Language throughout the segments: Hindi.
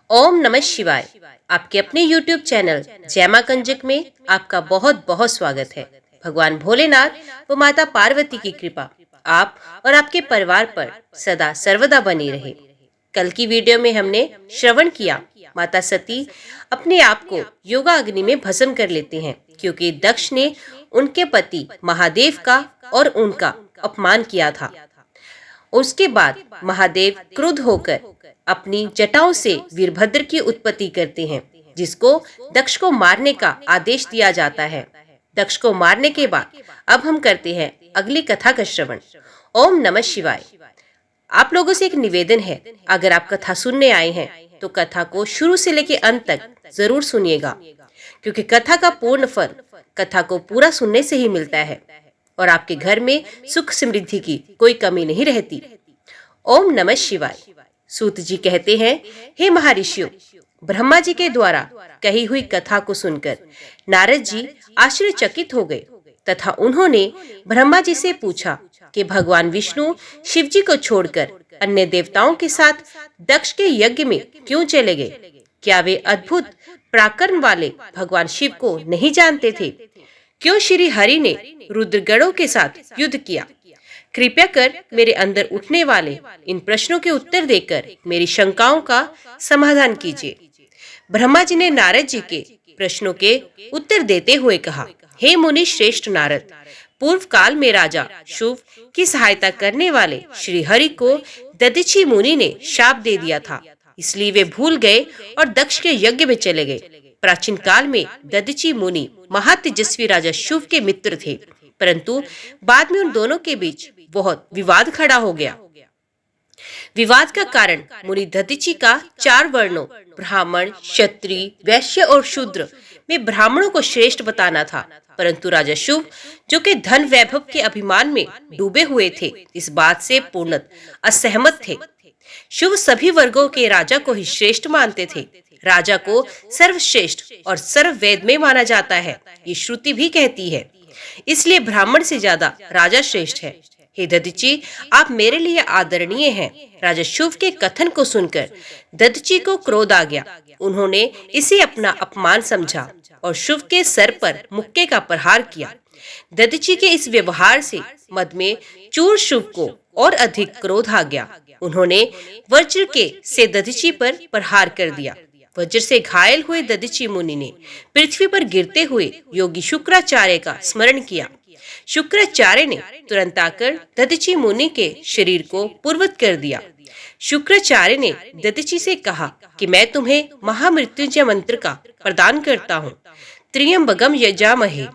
ओम नमः शिवाय। आपके अपने YouTube चैनल जय मां कंजक में आपका बहुत बहुत स्वागत है। भगवान भोलेनाथ व माता पार्वती की कृपा आप और आपके परिवार पर सदा सर्वदा बनी रहे। कल की वीडियो में हमने श्रवण किया माता सती अपने आप को योगा अग्नि में भस्म कर लेते हैं क्योंकि दक्ष ने उनके पति महादेव का और उनका अपमान किया था। उसके बाद महादेव क्रुद्ध होकर अपनी जटाओं से वीरभद्र की उत्पत्ति करते हैं, जिसको दक्ष को मारने का आदेश दिया जाता है। दक्ष को मारने के बाद अब हम करते हैं अगली कथा का श्रवण। ओम नमः शिवाय। आप लोगों से एक निवेदन है, अगर आप कथा सुनने आए हैं तो कथा को शुरू से लेकर अंत तक जरूर सुनिएगा, क्योंकि कथा का पूर्ण फल कथा को पूरा सुनने से ही मिलता है और आपके घर में सुख समृद्धि की कोई कमी नहीं रहती। ओम नमः शिवाय। सूत जी कहते हैं, हे महर्षियों, ब्रह्मा जी के द्वारा कही हुई कथा को सुनकर नारद जी आश्चर्यचकित हो गए तथा उन्होंने ब्रह्मा जी से पूछा कि भगवान विष्णु शिव जी को छोड़कर अन्य देवताओं के साथ दक्ष के यज्ञ में क्यों चले गए? क्या वे अद्भुत पराक्रम वाले भगवान शिव को नहीं जानते थे? क्यों श्री हरि ने रुद्रगणों के साथ युद्ध किया? कृपया कर मेरे अंदर उठने वाले इन प्रश्नों के उत्तर देकर मेरी शंकाओं का समाधान कीजिए। ब्रह्मा जी ने नारद जी के प्रश्नों के उत्तर देते हुए कहा, हे मुनि श्रेष्ठ नारद, पूर्व काल में राजा शुभ की सहायता करने वाले श्री हरि को दधीचि मुनि ने शाप दे दिया था, इसलिए वे भूल गए और दक्ष के यज्ञ में चले गए। प्राचीन काल में दधीचि मुनि महातेजस्वी राजा शुभ के मित्र थे, परंतु बाद में उन दोनों के बीच बहुत विवाद खड़ा हो गया। विवाद का कारण मुनि दधीचि का 4 वर्णों ब्राह्मण, क्षत्रिय, वैश्य और शूद्र में ब्राह्मणों को श्रेष्ठ बताना था, परंतु राजा शुभ जो कि धन वैभव के अभिमान में डूबे हुए थे, इस बात से पूर्णतः असहमत थे। शुभ सभी वर्गों के राजा को ही श्रेष्ठ मानते थे। राजा को सर्वश्रेष्ठ और सर्ववेद में माना जाता है, ये श्रुति भी कहती है, इसलिए ब्राह्मण से ज्यादा राजा श्रेष्ठ है। हे दधीचि, आप मेरे लिए आदरणीय हैं। राजा शुभ के कथन को सुनकर दधीचि को क्रोध आ गया। उन्होंने इसे अपना अपमान समझा और शुभ के सर पर मुक्के का प्रहार किया। दधीचि के इस व्यवहार से मद में चूर शुभ को और अधिक क्रोध आ गया। उन्होंने वज्र के से दधीचि पर प्रहार कर दिया। वज्र से घायल हुए दधीचि मुनि ने पृथ्वी पर गिरते हुए योगी शुक्राचार्य का स्मरण किया। शुक्राचार्य ने तुरंत आकर दधीचि मुनि के शरीर को पूर्वत कर दिया। शुक्राचार्य ने दधीचि से कहा कि मैं तुम्हें महामृत्युंजय मंत्र का प्रदान करता हूँ, त्र्यंबकम यजामहे,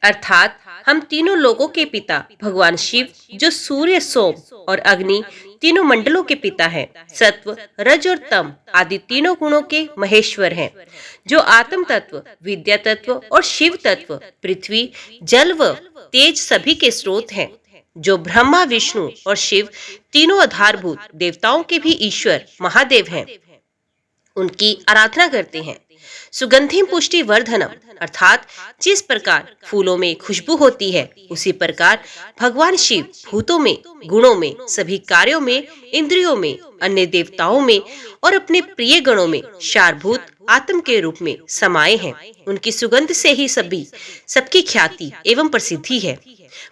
अर्थात हम तीनों लोगों के पिता भगवान शिव, जो सूर्य, सोम और अग्नि तीनों मंडलों के पिता हैं, सत्व, रज और तम आदि तीनों गुणों के महेश्वर हैं, जो आत्म तत्व, विद्या तत्व और शिव तत्व, पृथ्वी, जल व तेज सभी के स्रोत हैं, जो ब्रह्मा, विष्णु और शिव तीनों आधारभूत देवताओं के भी ईश्वर महादेव हैं, उनकी आराधना करते हैं। सुगंधिम पुष्टि वर्धनम, अर्थात जिस प्रकार फूलों में खुशबू होती है, उसी प्रकार भगवान शिव भूतों में, गुणों में, सभी कार्यों में, इंद्रियों में, अन्य देवताओं में और अपने प्रिय गणों में सारभूत आत्म के रूप में समाये हैं। उनकी सुगंध से ही सबकी ख्याति एवं प्रसिद्धि है।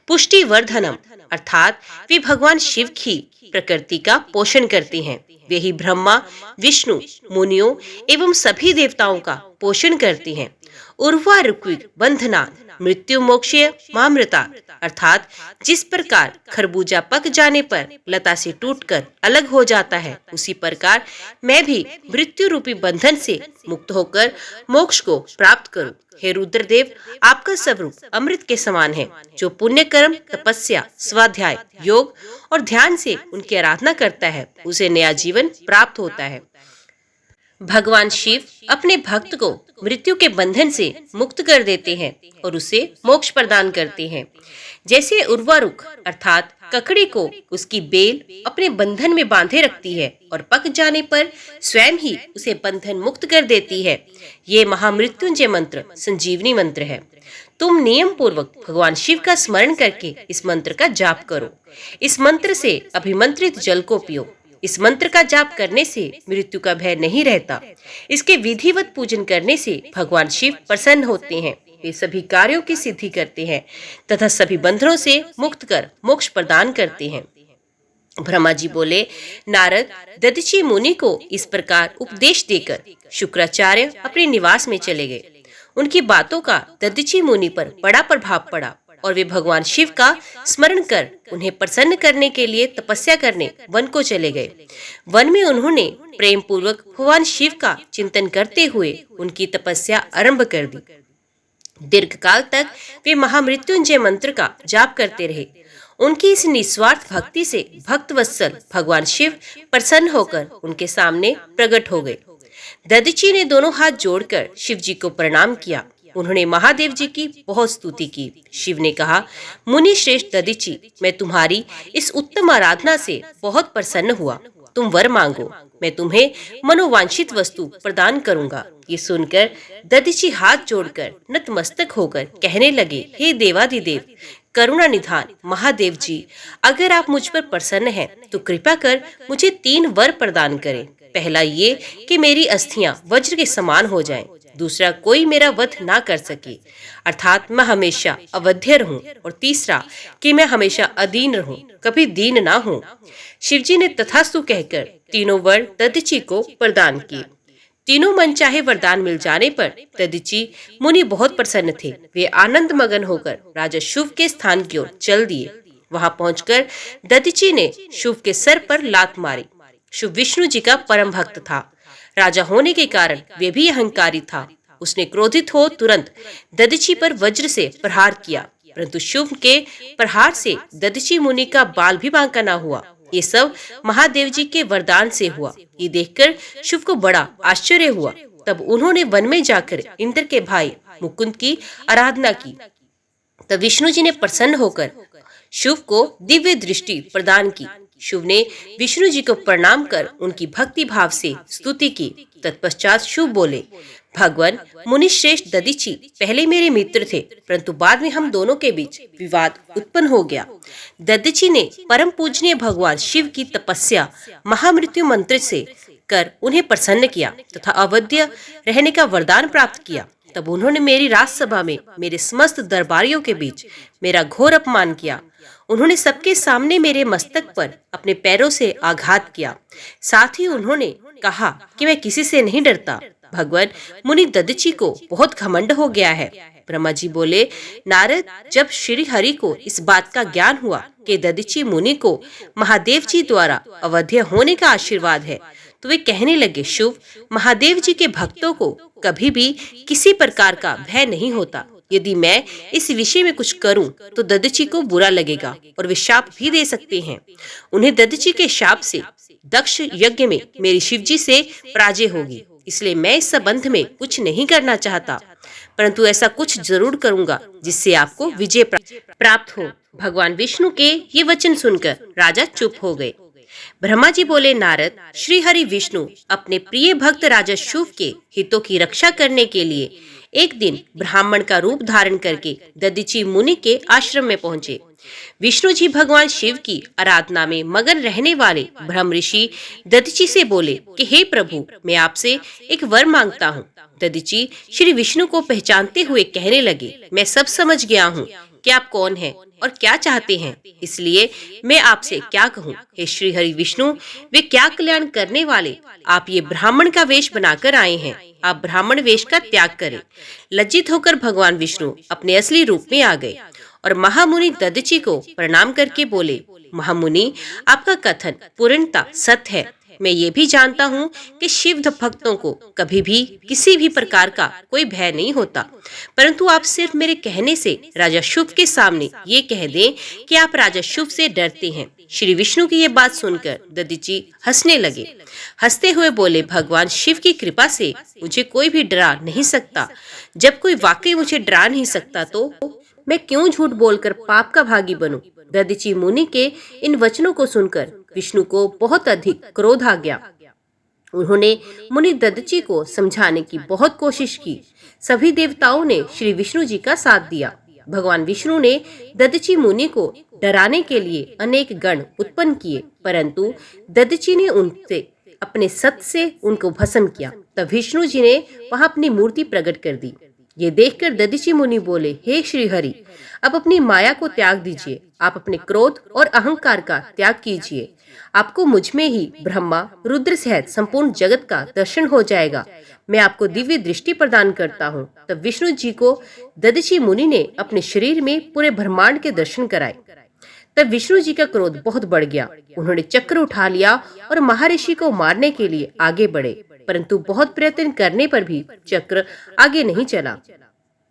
पुष्टि वर्धनम, अर्थात वे भगवान शिव की प्रकृति का पोषण करते हैं। वे ही ब्रह्मा, विष्णु, मुनियों एवं सभी देवताओं का पोषण करते हैं। उर्वा ऋक्विक बंधना मृत्यु मोक्षय मामृता, अर्थात जिस प्रकार खरबूजा पक जाने पर लता से टूटकर अलग हो जाता है, उसी प्रकार मैं भी मृत्यु रूपी बंधन से मुक्त होकर मोक्ष को प्राप्त करूं। हे रुद्रदेव, आपका स्वरूप अमृत के समान है। जो पुण्य कर्म, तपस्या, स्वाध्याय, योग और ध्यान से उनकी आराधना करता है, उसे नया जीवन प्राप्त होता है। भगवान शिव अपने भक्त को मृत्यु के बंधन से मुक्त कर देते हैं और उसे मोक्ष प्रदान करते हैं। जैसे उर्वारुक अर्थात ककड़ी को उसकी बेल अपने बंधन में बांधे रखती है और पक जाने पर स्वयं ही उसे बंधन मुक्त कर देती है, ये महामृत्युंजय मंत्र संजीवनी मंत्र है। तुम नियम पूर्वक भगवान शिव का स्मरण करके इस मंत्र का जाप करो। इस मंत्र से अभिमंत्रित जल को पियो। इस मंत्र का जाप करने से मृत्यु का भय नहीं रहता। इसके विधिवत पूजन करने से भगवान शिव प्रसन्न होते हैं। वे सभी कार्यों की सिद्धि करते हैं तथा सभी बंधनों से मुक्त कर मोक्ष प्रदान करते हैं। ब्रह्मा जी बोले, नारद, दधीचि मुनि को इस प्रकार उपदेश देकर शुक्राचार्य अपने निवास में चले गए। उनकी बातों का दधीचि मुनि पर बड़ा प्रभाव पड़ा और वे भगवान शिव का स्मरण कर उन्हें प्रसन्न करने के लिए तपस्या करने वन को चले गए। वन में उन्होंने प्रेम पूर्वक भगवान शिव का चिंतन करते हुए उनकी तपस्या आरंभ कर दी। दीर्घ काल तक वे महामृत्युंजय मंत्र का जाप करते रहे। उनकी इस निस्वार्थ भक्ति से भक्त वत्सल भगवान शिव प्रसन्न होकर उनके सामने प्रकट हो गए। दधीचि ने दोनों हाथ जोड़कर शिव जी को प्रणाम किया। उन्होंने महादेव जी की बहुत स्तुति की। शिव ने कहा, मुनि श्रेष्ठ दधीचि, मैं तुम्हारी इस उत्तम आराधना से बहुत प्रसन्न हुआ। तुम वर मांगो, मैं तुम्हें मनोवांछित वस्तु प्रदान करूंगा। ये सुनकर दधीचि हाथ जोड़कर नतमस्तक होकर कहने लगे, हे देवाधिदेव, करुणा निधान महादेव जी, अगर आप मुझ पर प्रसन्न हैं तो कृपा कर मुझे 3 वर प्रदान करें। पहला ये कि मेरी अस्थियां वज्र के समान हो जाएं। दूसरा, कोई मेरा वध ना कर सके, अर्थात मैं हमेशा अवध्य रहूं। और तीसरा कि मैं हमेशा अधीन रहूं, कभी दीन ना हूं। शिवजी ने तथास्तु कहकर 3 वर दधीचि को प्रदान किए। तीनों मनचाहे वरदान मिल जाने पर दधीचि मुनि बहुत प्रसन्न थे। वे आनंद मगन होकर राजा शुभ के स्थान की ओर चल दिए। वहां पहुंचकर दधीचि ने शुभ के सर पर लात मारी। शुभ विष्णु जी का परम भक्त था। राजा होने के कारण वे भी अहंकारी था। उसने क्रोधित हो तुरंत दधीचि पर वज्र से प्रहार किया, परंतु शुभ के प्रहार से दधीचि मुनि का बाल भी बांका न हुआ। ये सब महादेव जी के वरदान से हुआ। ये देखकर शुभ को बड़ा आश्चर्य हुआ। तब उन्होंने वन में जाकर इंद्र के भाई मुकुंद की आराधना की। तब विष्णु जी ने प्रसन्न होकर शुभ को दिव्य दृष्टि प्रदान की। शुभ ने विष्णु जी को प्रणाम कर उनकी भक्ति भाव से स्तुति की। तत्पश्चात शुभ बोले, भगवान मुनिश्रेष्ठ दधीचि पहले मेरे मित्र थे, परंतु बाद में हम दोनों के बीच विवाद उत्पन्न हो गया। दधीचि ने परम पूजनीय भगवान शिव की तपस्या महामृत्यु मंत्र से कर उन्हें प्रसन्न किया तथा अवध्य रहने का वरदान प्राप्त किया। तब उन्होंने मेरी राजसभा में मेरे समस्त दरबारियों के बीच मेरा घोर अपमान किया। उन्होंने सबके सामने मेरे मस्तक पर अपने पैरों से आघात किया। साथ ही उन्होंने कहा कि मैं किसी से नहीं डरता। भगवान मुनि दधीचि को बहुत घमंड हो गया है। ब्रह्मा जी बोले, नारद, जब श्री हरि को इस बात का ज्ञान हुआ कि दधीचि मुनि को महादेव जी द्वारा अवध्य होने का आशीर्वाद है, तो वे कहने लगे, शुभ, महादेव जी के भक्तों को कभी भी किसी प्रकार का भय नहीं होता। यदि मैं इस विषय में कुछ करूं तो दधीचि को बुरा लगेगा और वे शाप भी दे सकते हैं। उन्हें दधीचि के शाप से दक्ष यज्ञ में मेरी शिवजी से पराजय होगी। इसलिए मैं इस संबंध में कुछ नहीं करना चाहता, परंतु ऐसा कुछ जरूर करूंगा जिससे आपको विजय प्राप्त हो। भगवान विष्णु के ये वचन सुनकर राजा चुप हो गए। ब्रह्मा जी बोले, नारद, श्री हरि विष्णु अपने प्रिय भक्त राजा शुभ के हितों की रक्षा करने के लिए एक दिन ब्राह्मण का रूप धारण करके दधीचि मुनि के आश्रम में पहुंचे। विष्णु जी भगवान शिव की आराधना में मगन रहने वाले ब्रह्म ऋषि दधीचि से बोले कि हे प्रभु, मैं आपसे एक वर मांगता हूँ। दधीचि श्री विष्णु को पहचानते हुए कहने लगे, मैं सब समझ गया हूँ कि आप कौन हैं और क्या चाहते हैं, इसलिए मैं आपसे क्या कहूँ। हे श्री हरि विष्णु, वे क्या कल्याण करने वाले, आप ये ब्राह्मण का वेश बनाकर आए हैं। आप ब्राह्मण वेश का त्याग करें। लज्जित होकर भगवान विष्णु अपने असली रूप में आ गए और महामुनि दधीचि को प्रणाम करके बोले, महामुनि, आपका कथन पूर्णतः सत्य है। मैं ये भी जानता हूँ कि शिव भक्तों को कभी भी किसी भी प्रकार का कोई भय नहीं होता, परंतु आप सिर्फ मेरे कहने से राजा शुभ के सामने ये कह दें कि आप राजा शुभ से डरते हैं। श्री विष्णु की ये बात सुनकर दधीचि हंसने लगे। हंसते हुए बोले, भगवान शिव की कृपा से मुझे कोई भी डरा नहीं सकता। जब कोई वाकई मुझे डरा नहीं सकता तो मैं क्यों झूठ बोलकर पाप का भागी बनूं। दधीचि मुनि के इन वचनों को सुनकर विष्णु को बहुत अधिक क्रोध आ गया। उन्होंने मुनि दधीचि को समझाने की बहुत कोशिश की। सभी देवताओं ने श्री विष्णु जी का साथ दिया। भगवान विष्णु ने दधीचि मुनि को डराने के लिए अनेक गण उत्पन्न किए, परंतु दधीचि ने उनसे अपने सत से उनको भस्म किया। तब विष्णु जी ने वहां अपनी मूर्ति प्रकट कर दी। ये देखकर दधीचि मुनि बोले, हे श्री हरि, अब अपनी माया को त्याग दीजिए। आप अपने क्रोध और अहंकार का त्याग कीजिए। आपको मुझ में ही ब्रह्मा रुद्र सहित संपूर्ण जगत का दर्शन हो जाएगा। मैं आपको दिव्य दृष्टि प्रदान करता हूँ। तब विष्णु जी को दधीचि मुनि ने अपने शरीर में पूरे ब्रह्मांड के दर्शन कराए। तब विष्णु जी का क्रोध बहुत बढ़ गया। उन्होंने चक्र उठा लिया और महर्षि को मारने के लिए आगे बढ़े, परंतु बहुत प्रयत्न करने पर भी चक्र आगे नहीं चला।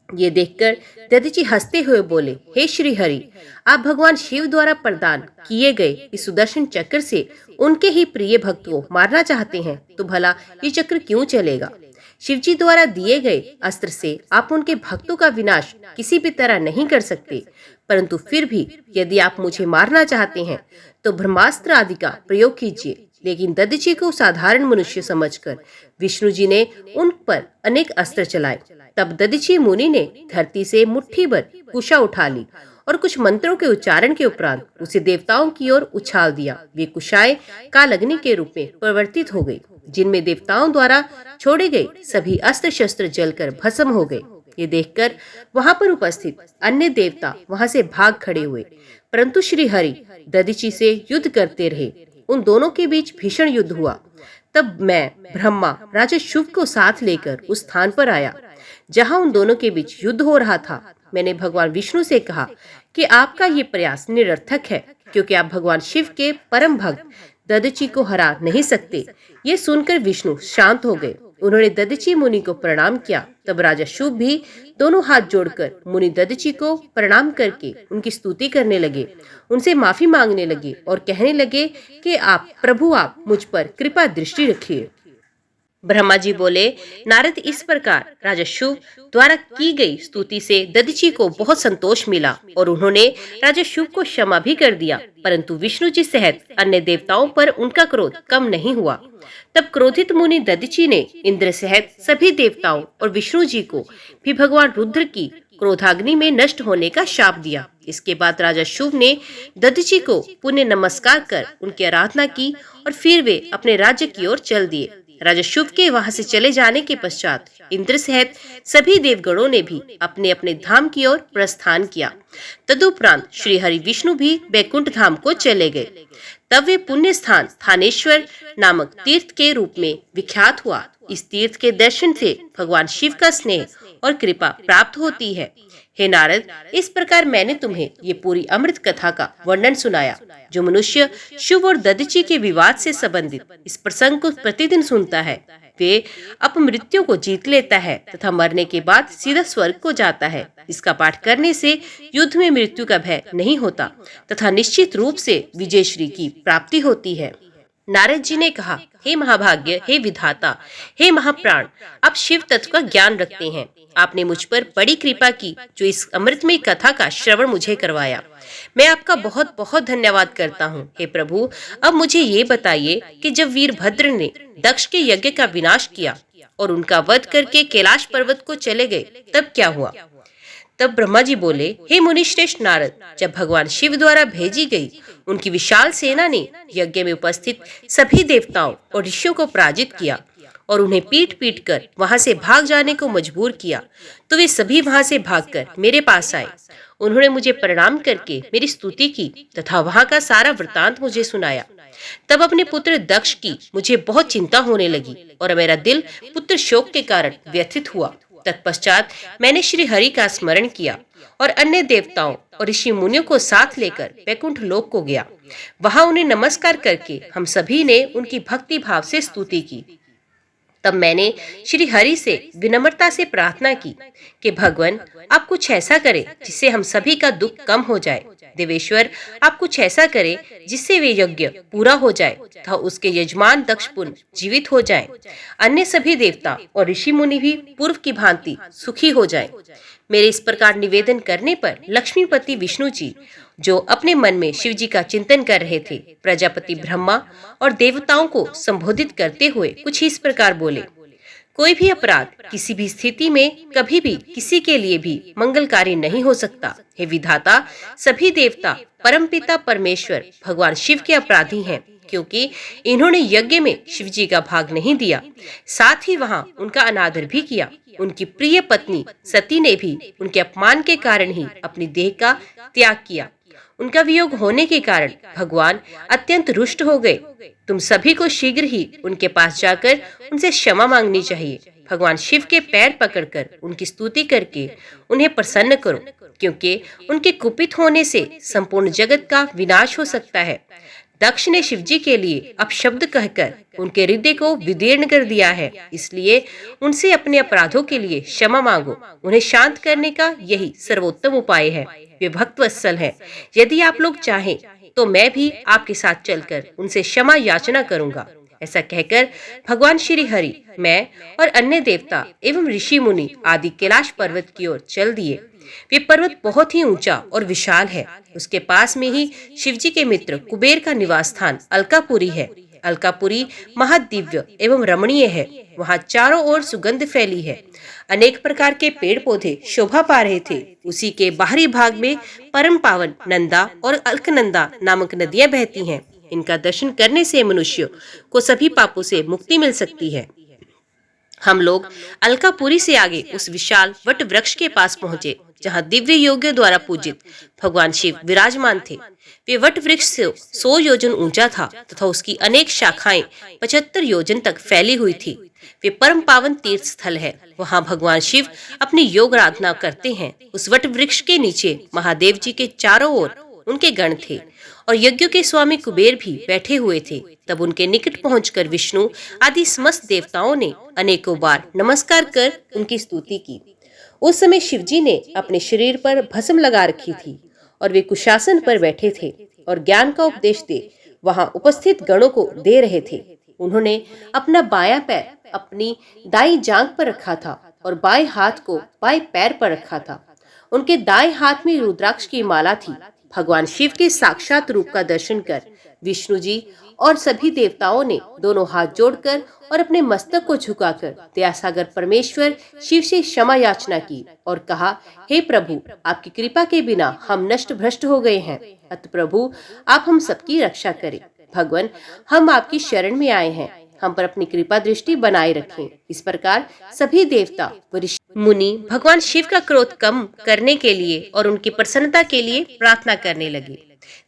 ये देखकर दधीचि हंसते हुए बोले, हे श्री हरि, आप भगवान शिव द्वारा प्रदान किए गए इस सुदर्शन चक्र से उनके ही प्रिय भक्त को मारना चाहते हैं, तो भला ये चक्र क्यों चलेगा? शिव जी द्वारा दिए गए अस्त्र से आप उनके भक्तों का विनाश किसी भी तरह नहीं कर सकते, परंतु फिर भी यदि आप मुझे मारना चाहते हैं तो ब्रह्मास्त्र आदि का प्रयोग कीजिए। लेकिन दधीचि को साधारण मनुष्य समझकर विष्णु जी ने उन पर अनेक अस्त्र चलाए। तब दधीचि मुनि ने धरती से मुट्ठी भर कुशा उठा ली और कुछ मंत्रों के उच्चारण के उपरांत उसे देवताओं की ओर उछाल दिया। वे कुशाएं काल अग्नि के रूप में परिवर्तित हो गई, जिनमें देवताओं द्वारा छोड़े गए सभी अस्त्र शस्त्र जलकर भस्म हो गए। ये देखकर वहां पर उपस्थित अन्य देवता वहां से भाग खड़े हुए, परंतु श्री हरि दधीचि से युद्ध करते रहे। उन दोनों के बीच भीषण युद्ध हुआ। तब मैं ब्रह्मा राजा शुभ को साथ लेकर उस स्थान पर आया जहां उन दोनों के बीच युद्ध हो रहा था। मैंने भगवान विष्णु से कहा कि आपका ये प्रयास निरर्थक है, क्योंकि आप भगवान शिव के परम भक्त दधीचि को हरा नहीं सकते। ये सुनकर विष्णु शांत हो गए। उन्होंने दधीचि मुनि को प्रणाम किया। तब राजा शुभ भी दोनों हाथ जोड़कर मुनि दधीचि को प्रणाम करके उनकी स्तुति करने लगे, उनसे माफी मांगने लगे और कहने लगे कि आप मुझ पर कृपा दृष्टि रखिए। ब्रह्मा जी बोले, नारद, इस प्रकार राजा शुभ द्वारा की गई स्तुति से दधीचि को बहुत संतोष मिला और उन्होंने राजा शुभ को क्षमा भी कर दिया, परंतु विष्णु जी सहित अन्य देवताओं पर उनका क्रोध कम नहीं हुआ। तब क्रोधित मुनि दधीचि ने इंद्र सहित सभी देवताओं और विष्णु जी को भी भगवान रुद्र की क्रोधाग्नि में नष्ट होने का शाप दिया। इसके बाद राजा शुभ ने दधीचि को पुण्य नमस्कार कर उनकी आराधना की और फिर वे अपने राज्य की ओर चल दिए। राजा शुभ के वहां से चले जाने के पश्चात इंद्र सहित सभी देवगणों ने भी अपने अपने धाम की ओर प्रस्थान किया। तदुपरांत श्री हरि विष्णु भी वैकुंठ धाम को चले गए। तब वे पुण्य स्थान थानेश्वर नामक तीर्थ के रूप में विख्यात हुआ। इस तीर्थ के दर्शन से भगवान शिव का स्नेह और कृपा प्राप्त होती है। हे नारद, इस प्रकार मैंने तुम्हें ये पूरी अमृत कथा का वर्णन सुनाया। जो मनुष्य शुभ और दधीचि के विवाद से संबंधित इस प्रसंग को प्रतिदिन सुनता है, वे अपमृत्यु को जीत लेता है तथा मरने के बाद सीधा स्वर्ग को जाता है। इसका पाठ करने से युद्ध में मृत्यु का भय नहीं होता तथा निश्चित रूप से विजयश्री की प्राप्ति होती है। नारद जी ने कहा, हे महाभाग्य, हे विधाता, हे महाप्राण, आप शिव तत्व का ज्ञान रखते हैं। आपने मुझ पर बड़ी कृपा की जो इस अमृतमय कथा का श्रवण मुझे करवाया। मैं आपका बहुत बहुत धन्यवाद करता हूँ। हे प्रभु, अब मुझे ये बताइए कि जब वीरभद्र ने दक्ष के यज्ञ का विनाश किया और उनका वध करके कैलाश पर्वत को चले गए, तब क्या हुआ? तब ब्रह्मा जी बोले, हे मुनिश्रेष्ठ नारद, जब भगवान शिव द्वारा भेजी गई उनकी विशाल सेना ने यज्ञ में उपस्थित सभी देवताओं और ऋषियों को पराजित किया और उन्हें पीट पीट कर वहां से भाग जाने को मजबूर किया, तो वे सभी वहां से भागकर मेरे पास आए। उन्होंने मुझे प्रणाम करके मेरी स्तुति की तथा वहां का सारा वृतांत मुझे सुनाया। तब अपने पुत्र दक्ष की मुझे बहुत चिंता होने लगी और मेरा दिल पुत्र शोक के कारण व्यथित हुआ। तत्पश्चात मैंने श्री हरि का स्मरण किया और अन्य देवताओं और ऋषि मुनियों को साथ लेकर वैकुंठ लोक को गया। वहां उन्हें नमस्कार करके हम सभी ने उनकी भक्ति भाव से स्तुति की। तब मैंने श्री हरि से विनम्रता से प्रार्थना की कि भगवान, आप कुछ ऐसा करें जिससे हम सभी का दुख कम हो जाए। देवेश्वर, आप कुछ ऐसा करें जिससे वे यज्ञ पूरा हो जाए तथा उसके यजमान दक्ष पुन जीवित हो जाएं। अन्य सभी देवता और ऋषि मुनि भी पूर्व की भांति सुखी हो जाएं। मेरे इस प्रकार निवेदन करने पर लक्ष्मीपति विष्णु जी, जो अपने मन में शिव जी का चिंतन कर रहे थे, प्रजापति ब्रह्मा और देवताओं को संबोधित करते हुए कुछ इस प्रकार बोले, कोई भी अपराध किसी भी स्थिति में कभी भी किसी के लिए भी मंगलकारी नहीं हो सकता। हे विधाता, सभी देवता परमपिता परमेश्वर भगवान शिव के अपराधी हैं, क्योंकि इन्होंने यज्ञ में शिव जी का भाग नहीं दिया, साथ ही वहाँ उनका अनादर भी किया। उनकी प्रिय पत्नी सती ने भी उनके अपमान के कारण ही अपनी देह का त्याग किया। उनका वियोग होने के कारण भगवान अत्यंत रुष्ट हो गए। तुम सभी को शीघ्र ही उनके पास जाकर उनसे क्षमा मांगनी चाहिए। भगवान शिव के पैर पकड़कर उनकी स्तुति करके उन्हें प्रसन्न करो, क्योंकि उनके कुपित होने से संपूर्ण जगत का विनाश हो सकता है। दक्ष ने शिवजी के लिए अपशब्द कहकर उनके हृदय को विदीर्ण कर दिया है, इसलिए उनसे अपने अपराधों के लिए क्षमा मांगो। उन्हें शांत करने का यही सर्वोत्तम उपाय है। वे भक्तवत्सल हैं। यदि आप लोग चाहें तो मैं भी आपके साथ चलकर उनसे क्षमा याचना करूंगा। ऐसा कहकर भगवान श्री हरि, मैं और अन्य देवता एवं ऋषि मुनि आदि कैलाश पर्वत की ओर चल दिए। वे पर्वत बहुत ही ऊंचा और विशाल है। उसके पास में ही शिवजी के मित्र कुबेर का निवास स्थान अलकापुरी है। अलकापुरी महादिव्य एवं रमणीय है। वहाँ चारों ओर सुगंध फैली है। अनेक प्रकार के पेड़ पौधे शोभा पा रहे थे। उसी के बाहरी भाग में परम पावन नंदा और अलकनंदा नामक नदियां बहती हैं। इनका दर्शन करने से मनुष्य को सभी पापों से मुक्ति मिल सकती है। हम लोग अलकापुरी से आगे उस विशाल वट वृक्ष के पास पहुंचे, जहां दिव्य योगियों द्वारा पूजित भगवान शिव विराजमान थे। वे वट वृक्ष से 100 योजन ऊंचा था तथा उसकी अनेक शाखाएं 75 योजन तक फैली हुई थी। वे परम पावन तीर्थ स्थल है। वहां भगवान शिव अपनी योग आराधना करते हैं। उस वट वृक्ष के नीचे महादेव जी के चारों ओर उनके गण थे और यज्ञों के स्वामी कुबेर भी बैठे हुए थे। तब उनके निकट पहुंचकर विष्णु आदि समस्त देवताओं ने अनेकों बार नमस्कार कर उनकी स्तुति की। उस समय शिवजी ने अपने शरीर पर भस्म लगा रखी थी और वे कुशासन पर बैठे थे और ज्ञान का उपदेश दे वहां उपस्थित गणों को दे रहे थे। उन्होंने अपना बायां पैर अपनी दाईं जांघ पर रखा था और बाएं हाथ को बाएं पैर पर रखा था। उनके दाएं हाथ में रुद्राक्ष की माला थी। भगवान शिव के साक्षात रूप का दर्शन कर विष्णु जी और सभी देवताओं ने दोनों हाथ जोड़कर और अपने मस्तक को झुकाकर दयासागर परमेश्वर शिव से क्षमा याचना की और कहा, हे प्रभु, आपकी कृपा के बिना हम नष्ट भ्रष्ट हो गए हैं। अतः प्रभु, आप हम सबकी रक्षा करें। भगवान, हम आपकी शरण में आए हैं, हम पर अपनी कृपा दृष्टि बनाए रखें। इस प्रकार सभी देवता व ऋषि मुनि भगवान शिव का क्रोध कम करने के लिए और उनकी प्रसन्नता के लिए प्रार्थना करने लगे।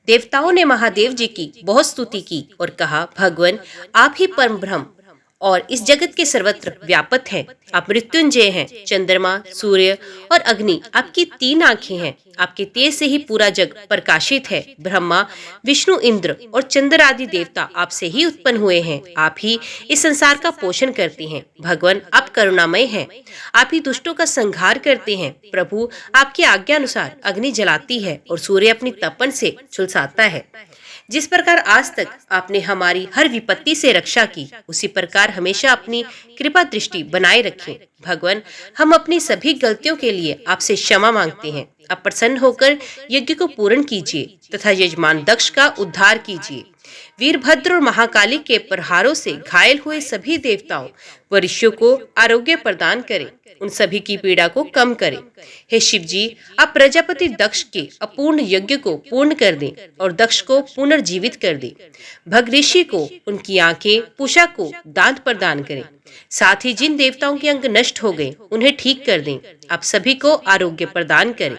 देवताओं ने महादेव जी की बहुत स्तुति की और कहा, भगवान, आप ही परम ब्रह्म और इस जगत के सर्वत्र व्यापक हैं। आप मृत्युंजय हैं। चंद्रमा, सूर्य और अग्नि आपकी 3 आंखें हैं। आपके तेज से ही पूरा जग प्रकाशित है। ब्रह्मा, विष्णु, इंद्र और चंद्र आदि देवता आपसे ही उत्पन्न हुए हैं। आप ही इस संसार का पोषण करते हैं। भगवान, आप करुणामय हैं। आप ही दुष्टों का संहार करते हैं। प्रभु, आपकी आज्ञा अनुसार अग्नि जलाती है और सूर्य अपनी तपन से झुलसाता है। जिस प्रकार आज तक आपने हमारी हर विपत्ति से रक्षा की, उसी प्रकार हमेशा अपनी कृपा दृष्टि बनाए रखें। भगवान, हम अपनी सभी गलतियों के लिए आपसे क्षमा मांगते हैं। आप प्रसन्न होकर यज्ञ को पूर्ण कीजिए तथा यजमान दक्ष का उद्धार कीजिए। वीरभद्र और महाकाली के प्रहारों से घायल हुए सभी देवताओं व ऋषियों को आरोग्य प्रदान करें। उन सभी की पीड़ा को कम करें। हे शिव जी, आप प्रजापति दक्ष के अपूर्ण यज्ञ को पूर्ण कर दें और दक्ष को पुनर्जीवित कर दें। भग ऋषि को उनकी आंखें, पूषा को दांत प्रदान करें। साथ ही जिन देवताओं के अंग नष्ट हो गए उन्हें ठीक कर दें। आप सभी को आरोग्य प्रदान करें।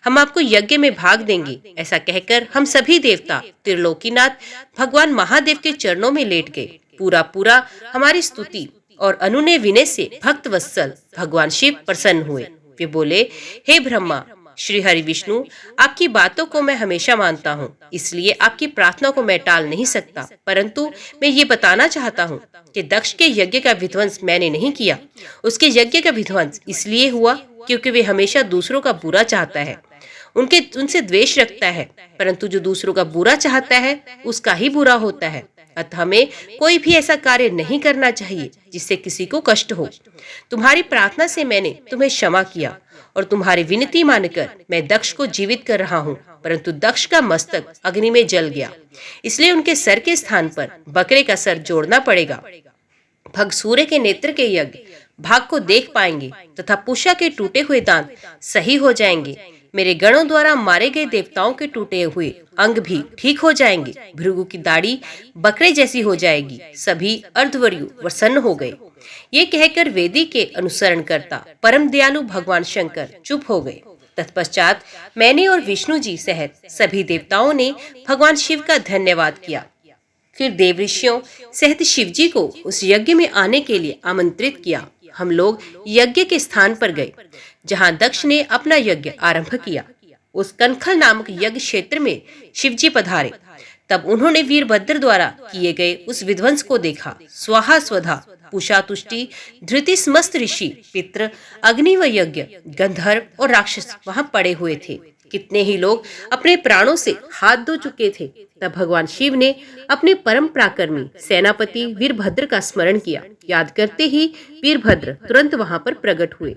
हम आपको यज्ञ में भाग देंगे। ऐसा कहकर हम सभी देवता त्रिलोकीनाथ भगवान महादेव के चरणों में लेट गए। पूरा हमारी स्तुति और अनुनय विनय से भक्त वत्सल भगवान शिव प्रसन्न हुए। वे बोले, हे ब्रह्मा, श्री हरि विष्णु, आपकी बातों को मैं हमेशा मानता हूँ, इसलिए आपकी प्रार्थना को मैं टाल नहीं सकता। परंतु मैं ये बताना चाहता हूँ कि दक्ष के यज्ञ का विध्वंस मैंने नहीं किया। उसके यज्ञ का विध्वंस इसलिए हुआ क्योंकि वे हमेशा दूसरों का बुरा चाहता है, उनसे द्वेष रखता है। परंतु जो दूसरों का बुरा चाहता है उसका ही बुरा होता है। अतः हमें कोई भी ऐसा कार्य नहीं करना चाहिए जिससे किसी को कष्ट हो। तुम्हारी प्रार्थना से मैंने तुम्हें क्षमा किया और तुम्हारी विनती मानकर मैं दक्ष को जीवित कर रहा हूँ। परंतु दक्ष का मस्तक अग्नि में जल गया, इसलिए उनके सर के स्थान पर बकरे का सर जोड़ना पड़ेगा। भग सूर्य के नेत्र के यज्ञ भाग को देख पाएंगे तथा पूषा के टूटे हुए दांत सही हो जाएंगे। मेरे गणों द्वारा मारे गए देवताओं के टूटे हुए अंग भी ठीक हो जाएंगे। भृगु की दाढ़ी बकरे जैसी हो जाएगी। सभी अर्धवर्यु प्रसन्न हो गए। ये कहकर वेदी के अनुसरण करता परम दयालु भगवान शंकर चुप हो गए। तत्पश्चात मैंने और विष्णु जी सहित सभी देवताओं ने भगवान शिव का धन्यवाद किया। फिर देव ऋषियों सहित शिव जी को उस यज्ञ में आने के लिए आमंत्रित किया। हम लोग यज्ञ के स्थान पर गए जहां दक्ष ने अपना यज्ञ आरंभ किया। उस कनखल नामक यज्ञ क्षेत्र में शिवजी पधारे। तब उन्होंने वीरभद्र द्वारा किए गए उस विध्वंस को देखा। स्वाहा स्वधा पूषा तुष्टि धृति समस्त ऋषि पितृ अग्नि व यज्ञ गंधर्व और राक्षस वहां पड़े हुए थे। कितने ही लोग अपने प्राणों से हाथ धो चुके थे। तब भगवान शिव ने अपने परम पराक्रमी सेनापति वीरभद्र का स्मरण किया। याद करते ही वीरभद्र तुरंत वहां पर प्रकट हुए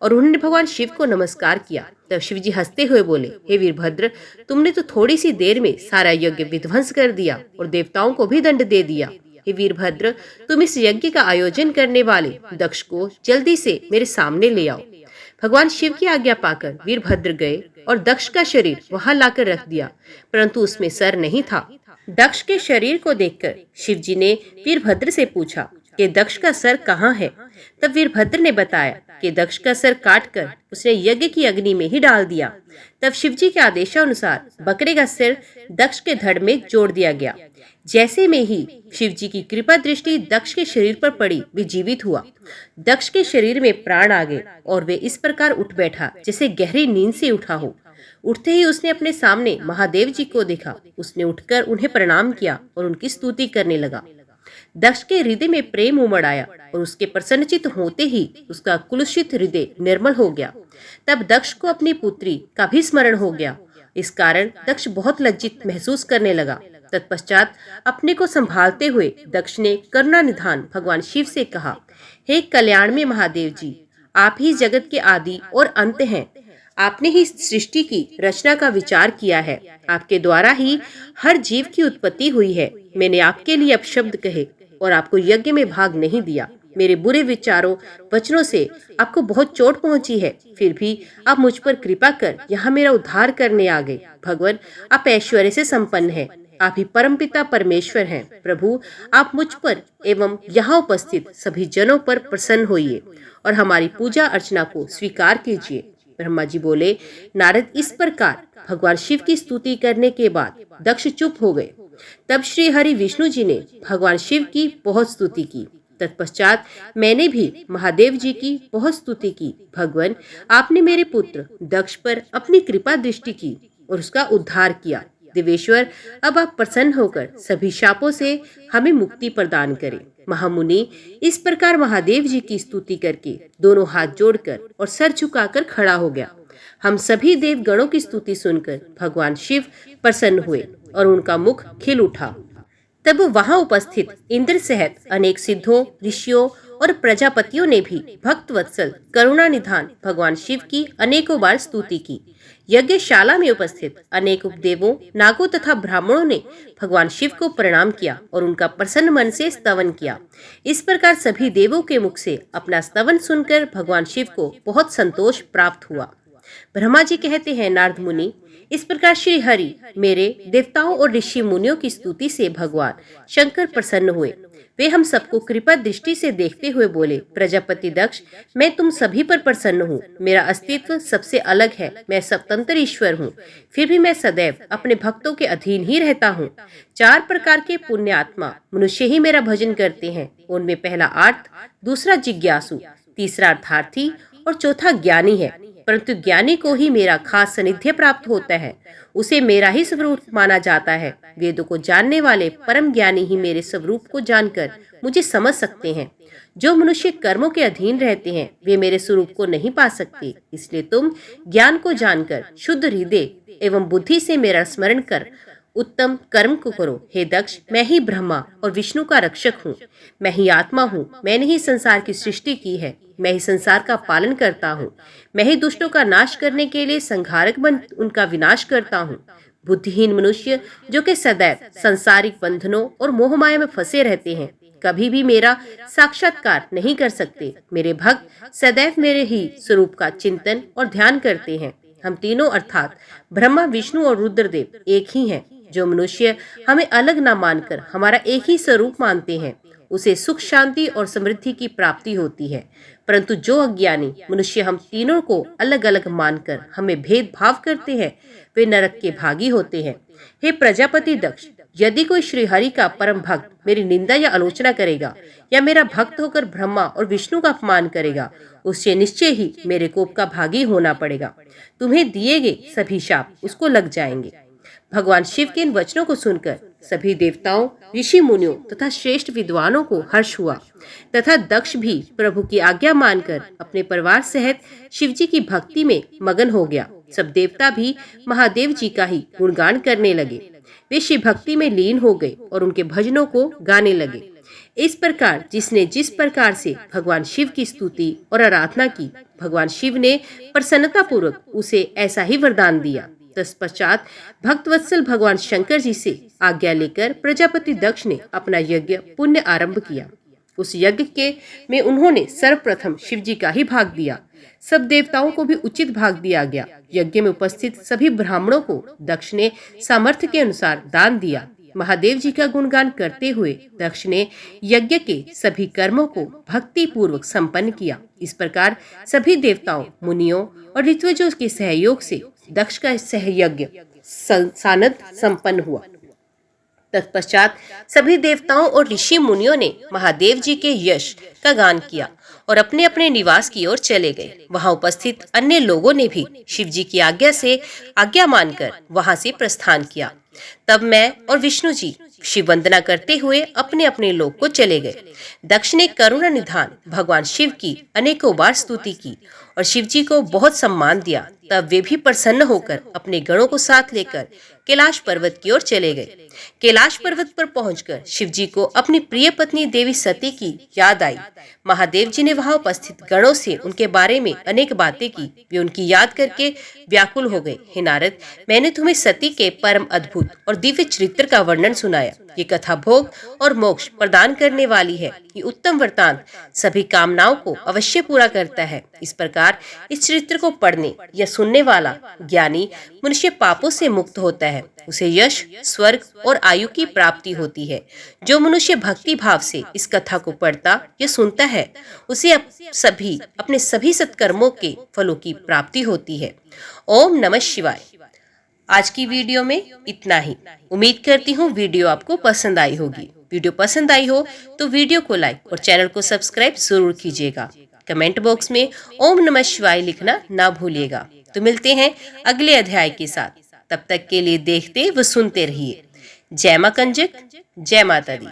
और उन्होंने भगवान शिव को नमस्कार किया। तब शिव जी हंसते हुए बोले, हे वीरभद्र, तुमने तो थोड़ी सी देर में सारा यज्ञ विध्वंस कर दिया और देवताओं को भी दंड दे दिया। हे वीरभद्र, तुम इस यज्ञ का आयोजन करने वाले दक्ष को जल्दी से मेरे सामने ले आओ। भगवान शिव की आज्ञा पाकर वीरभद्र गए और दक्ष का शरीर वहां लाकर रख दिया, परंतु उसमें सर नहीं था। दक्ष के शरीर को देखकर शिव जी ने वीरभद्र से पूछा कि दक्ष का सर कहाँ है। तब वीरभद्र ने बताया कि दक्ष का सर काटकर उसने यज्ञ की अग्नि में ही डाल दिया। तब शिव जी के आदेशानुसार बकरे का सिर दक्ष के धड़ में जोड़ दिया गया। जैसे में ही शिव जी की कृपा दृष्टि दक्ष के शरीर पर पड़ी, वे जीवित हुआ। दक्ष के शरीर में प्राण आ गए और वे इस प्रकार उठ बैठा जैसे गहरी नींद से उठा हो। उठते ही उसने अपने सामने महादेव जी को देखा। उसने उठकर उन्हें प्रणाम किया और उनकी स्तुति करने लगा। दक्ष के हृदय में प्रेम उमड़ आया और उसके प्रसन्नचित्त होते ही उसका कुलुषित हृदय निर्मल हो गया। तब दक्ष को अपनी पुत्री का भी स्मरण हो गया। इस कारण दक्ष बहुत लज्जित महसूस करने लगा। तत्पश्चात अपने को संभालते हुए दक्ष ने करुणानिधान भगवान शिव से कहा, हे कल्याण में महादेव जी, आप ही जगत के आदि और अंत हैं। आपने ही सृष्टि की रचना का विचार किया है। आपके द्वारा ही हर जीव की उत्पत्ति हुई है। मैंने आपके लिए अपशब्द कहे और आपको यज्ञ में भाग नहीं दिया। मेरे बुरे विचारों वचनों से आपको बहुत चोट पहुंची है, फिर भी आप मुझ पर कृपा कर यहाँ मेरा उद्धार करने आ गए। भगवान, आप ऐश्वर्य से संपन्न हैं। आप ही परमपिता परमेश्वर हैं। प्रभु, आप मुझ पर एवं यहाँ उपस्थित सभी जनों पर प्रसन्न होइए और हमारी पूजा अर्चना को स्वीकार कीजिए। ब्रह्मा जी बोले, नारद, इस प्रकार भगवान शिव की स्तुति करने के बाद दक्ष चुप हो गए। तब श्री हरि विष्णु जी ने भगवान शिव की बहुत स्तुति की। तत्पश्चात मैंने भी महादेव जी की बहुत स्तुति की। भगवान, आपने मेरे पुत्र दक्ष पर अपनी कृपा दृष्टि की और उसका उद्धार किया। देवेश्वर, अब आप प्रसन्न होकर सभी शापों से हमें मुक्ति प्रदान करें। महामुनि इस प्रकार महादेव जी की स्तुति करके दोनों हाथ जोड़कर और सर झुकाकर खड़ा हो गया। हम सभी देव गणों की स्तुति सुनकर भगवान शिव प्रसन्न हुए और उनका मुख खिल उठा। तब वहां उपस्थित इंद्र सहित अनेक सिद्धों, ऋषियों और प्रजापतियों ने भी भक्त वत्सल करुणानिधान भगवान शिव की अनेकों बार स्तुति की। यज्ञशाला में उपस्थित अनेक उपदेवों, नागों तथा ब्राह्मणों ने भगवान शिव को प्रणाम किया और उनका प्रसन्न मन से स्तवन किया। इस प्रकार सभी देवों के मुख से अपना स्तवन सुनकर भगवान शिव को बहुत संतोष प्राप्त हुआ। ब्रह्मा जी कहते हैं, नारद मुनि, इस प्रकार श्री हरि मेरे देवताओं और ऋषि मुनियों की स्तुति से भगवान शंकर प्रसन्न हुए। वे हम सबको कृपा दृष्टि से देखते हुए बोले, प्रजापति दक्ष, मैं तुम सभी पर प्रसन्न हूँ। मेरा अस्तित्व सबसे अलग है। मैं स्वतंत्र ईश्वर हूँ, फिर भी मैं सदैव अपने भक्तों के अधीन ही रहता हूँ। 4 प्रकार के पुण्य आत्मा मनुष्य ही मेरा भजन करते हैं। उनमें पहला आर्त, दूसरा जिज्ञासु, तीसरा अर्थार्थी और चौथा ज्ञानी है। परंतु ज्ञानी को ही मेरा खास सानिध्य प्राप्त होता है। उसे मेरा ही स्वरूप माना जाता है। वेदों को जानने वाले परम ज्ञानी ही मेरे स्वरूप को जानकर मुझे समझ सकते हैं। जो मनुष्य कर्मों के अधीन रहते हैं वे मेरे स्वरूप को नहीं पा सकते। इसलिए तुम ज्ञान को जानकर शुद्ध हृदय एवं बुद्धि से मेरा स्मरण कर उत्तम कर्म को करो। हे दक्ष, मैं ही ब्रह्मा और विष्णु का रक्षक हूँ। मैं ही आत्मा हूँ। मैंने ही संसार की सृष्टि की है। मैं ही संसार का पालन करता हूँ। मैं ही दुष्टों का नाश करने के लिए संहारक बन उनका विनाश करता हूँ। बुद्धिहीन मनुष्य जो कि सदैव संसारिक बंधनों और मोहमाया में फंसे रहते हैं, कभी भी मेरा साक्षात्कार नहीं कर सकते। मेरे भक्त सदैव मेरे ही स्वरूप का चिंतन और ध्यान करते हैं। हम तीनों अर्थात ब्रह्मा, विष्णु और रुद्रदेव एक ही हैं। जो मनुष्य हमें अलग न मानकर हमारा एक ही स्वरूप मानते हैं, उसे सुख, शांति और समृद्धि की प्राप्ति होती है। परंतु जो अज्ञानी मनुष्य हम तीनों को अलग अलग मानकर हमें भेदभाव करते हैं, वे नरक के भागी होते हैं। हे प्रजापति दक्ष, यदि कोई श्री हरि का परम भक्त मेरी निंदा या आलोचना करेगा या मेरा भक्त होकर ब्रह्मा और विष्णु का अपमान करेगा, उससे निश्चय ही मेरे कोप का भागी होना पड़ेगा। तुम्हें दिए गए सभी शाप उसको लग जाएंगे। भगवान शिव के इन वचनों को सुनकर सभी देवताओं, ऋषि मुनियों तथा श्रेष्ठ विद्वानों को हर्ष हुआ तथा दक्ष भी प्रभु की आज्ञा मानकर अपने परिवार सहित शिव जी की भक्ति में मगन हो गया। सब देवता भी महादेव जी का ही गुणगान करने लगे। वे शिव भक्ति में लीन हो गए और उनके भजनों को गाने लगे। इस प्रकार जिसने जिस प्रकार से भगवान शिव की स्तुति और आराधना की, भगवान शिव ने प्रसन्नता पूर्वक उसे ऐसा ही वरदान दिया। तत्पश्चात भक्तवत्सल भगवान शंकर जी से आज्ञा लेकर प्रजापति दक्ष ने अपना यज्ञ पुण्य आरंभ किया। उस यज्ञ के में उन्होंने सर्वप्रथम शिव जी का ही भाग दिया। सब देवताओं को भी उचित भाग दिया गया। यज्ञ में उपस्थित सभी ब्राह्मणों को दक्ष ने सामर्थ्य के अनुसार दान दिया। महादेव जी का गुणगान करते हुए दक्ष ने यज्ञ के सभी कर्मों को भक्ति पूर्वक संपन्न किया। इस प्रकार सभी देवताओं, मुनियों और ऋत्विजों के सहयोग से दक्ष का सहयज्ञ सानद संपन्न हुआ। तत्पश्चात सभी देवताओं और ऋषि मुनियों ने महादेव जी के यश का गान किया और अपने अपने निवास की ओर चले गए। वहां उपस्थित अन्य लोगों ने भी शिव जी की आज्ञा मानकर वहां से प्रस्थान किया। तब मैं और विष्णु जी शिव वंदना करते हुए अपने अपने लोक को चले गए। दक्ष ने करुणा निधान भगवान शिव की अनेकों बार स्तुति की और शिव जी को बहुत सम्मान दिया। तब वे भी प्रसन्न होकर अपने गणों को साथ लेकर कैलाश पर्वत की ओर चले गए। कैलाश पर्वत पर पहुंचकर शिव जी को अपनी प्रिय पत्नी देवी सती की याद आई। महादेव जी ने वहां उपस्थित गणों से उनके बारे में अनेक बातें की। वे उनकी याद करके व्याकुल हो गए। हे नारद, मैंने तुम्हें सती के परम अद्भुत और दिव्य चरित्र का वर्णन सुनाया। ये कथा भोग और मोक्ष प्रदान करने वाली है। ये उत्तम वृत्तांत सभी कामनाओं को अवश्य पूरा करता है। इस प्रकार इस चरित्र को पढ़ने या सुनने वाला ज्ञानी मनुष्य पापों से मुक्त होता है। उसे यश, स्वर्ग और आयु की प्राप्ति होती है। जो मनुष्य भक्ति भाव से इस कथा को पढ़ता या सुनता है, उसे अपने सभी सत्कर्मों के फलों की प्राप्ति होती है। ओम नमः शिवाय। आज की वीडियो में इतना ही। उम्मीद करती हूँ वीडियो आपको पसंद आई होगी। वीडियो पसंद आई हो तो वीडियो को लाइक और चैनल को सब्सक्राइब जरूर कीजिएगा। कमेंट बॉक्स में ओम नमः शिवाय लिखना ना भूलिएगा। तो मिलते हैं अगले अध्याय के साथ। तब तक के लिए देखते व सुनते रहिए। जय मां कंजक, जय माता दी।